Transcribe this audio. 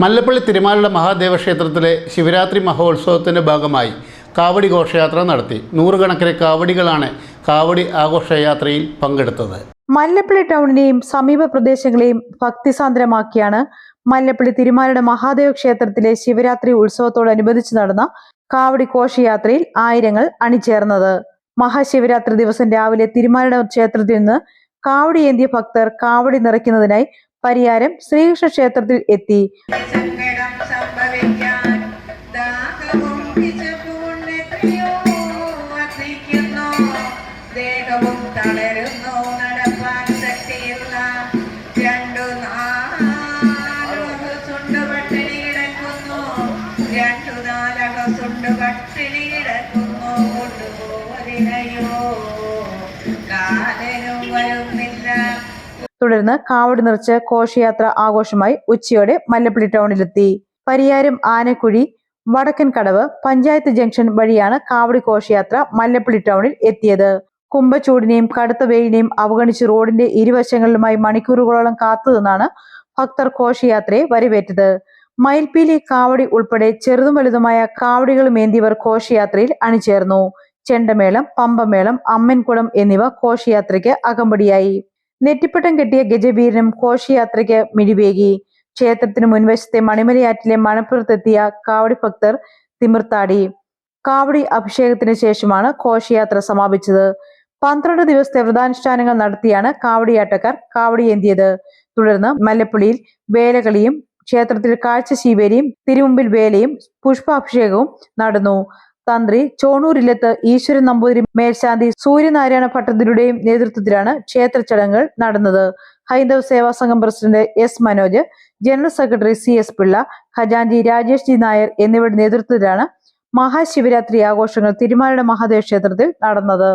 മല്ലപ്പള്ളി തിരുമാലയുടെ മഹാദേവ ക്ഷേത്രത്തിലെ ശിവരാത്രി മഹോത്സവത്തിൻ്റെ ഭാഗമായി കാവടി ഘോഷയാത്ര നടത്തി. നൂറുകണക്കിന് കാവടികളാണ് കാവടി ആഘോഷയാത്രയിൽ പങ്കെടുത്തത്. മല്ലപ്പള്ളി ടൗണിനെയും സമീപ പ്രദേശങ്ങളെയും ഭക്തിസാന്ദ്രമാക്കിയാണ് മല്ലപ്പള്ളി തിരുമാലയുടെ മഹാദേവ ക്ഷേത്രത്തിലെ ശിവരാത്രി ഉത്സവത്തോടനുബന്ധിച്ച് നടന്ന കാവടി ഘോഷയാത്രയിൽ ആയിരങ്ങൾ അണിചേർന്നത്. മഹാശിവരാത്രി ദിവസം രാവിലെ തിരുമാലയുടെ ക്ഷേത്രത്തിൽ നിന്ന് കാവടി ഏന്തിയ ഭക്തർ കാവടി നിറയ്ക്കുന്നതിനായി പരിയാരം ശ്രീകൃഷ്ണ ക്ഷേത്രത്തിൽ എത്തി. തുടർന്ന് കാവടി നിറച്ച് ഘോഷയാത്ര ആഘോഷമായി ഉച്ചയോടെ മല്ലപ്പള്ളി ടൗണിലെത്തി. പരിയാരം ആനക്കുഴി വടക്കൻ കടവ് പഞ്ചായത്ത് ജംഗ്ഷൻ വഴിയാണ് കാവടി ഘോഷയാത്ര മല്ലപ്പള്ളി ടൗണിൽ എത്തിയത്. കുംഭച്ചൂടിനെയും കടുത്ത വെയിലിനെയും അവഗണിച്ച് റോഡിന്റെ ഇരുവശങ്ങളിലുമായി മണിക്കൂറുകളോളം കാത്തുനിന്നാണ് ഭക്തർ ഘോഷയാത്രയെ വരവേറ്റത്. മയിൽപീലി കാവടി ഉൾപ്പെടെ ചെറുതും വലുതുമായ കാവടികളും ഏന്തിയവർ ഘോഷയാത്രയിൽ അണിചേർന്നു. ചെണ്ടമേളം, പമ്പമേളം, അമ്മൻകുടം എന്നിവ ഘോഷയാത്രയ്ക്ക് അകമ്പടിയായി. നെറ്റിപ്പട്ടം കെട്ടിയ ഗജവീരനും ഘോഷയാത്രയ്ക്ക് മിഴിവേകി. ക്ഷേത്രത്തിന് മുൻവശത്തെ മണിമലയാറ്റിലെ മണപ്പുറത്തെത്തിയ കാവടി ഭക്തർ തിമിർത്താടി. കാവടി അഭിഷേകത്തിന് ശേഷമാണ് ഘോഷയാത്ര സമാപിച്ചത്. 12 ദിവസത്തെ വ്രതാനുഷ്ഠാനങ്ങൾ നടത്തിയാണ് കാവടിയാട്ടക്കാർ കാവടി ഏന്തിയത്. തുടർന്ന് മല്ലപ്പള്ളിയിൽ വേലകളിയും ക്ഷേത്രത്തിൽ കാഴ്ച ശീവേലിയും തിരുമുമ്പിൽ വേലയും പുഷ്പാഭിഷേകവും നടന്നു. തന്ത്രി ചോണൂരില്ലത്ത് ഈശ്വരൻ നമ്പൂതിരി മേൽശാന്തി സൂര്യനാരായണ ഭട്ടതിരിയുടെയും നേതൃത്വത്തിലാണ് ക്ഷേത്ര ചടങ്ങുകൾ നടന്നത്. Haindava Seva Sangham president S Manoj, general secretary CS Pillai, ഖജാൻജി രാജേഷ് ജി നായർ എന്നിവരുടെ നേതൃത്വത്തിലാണ് മഹാശിവരാത്രി ആഘോഷങ്ങൾ തിരുമാലയുടെ മഹാദേവ ക്ഷേത്രത്തിൽ നടന്നത്.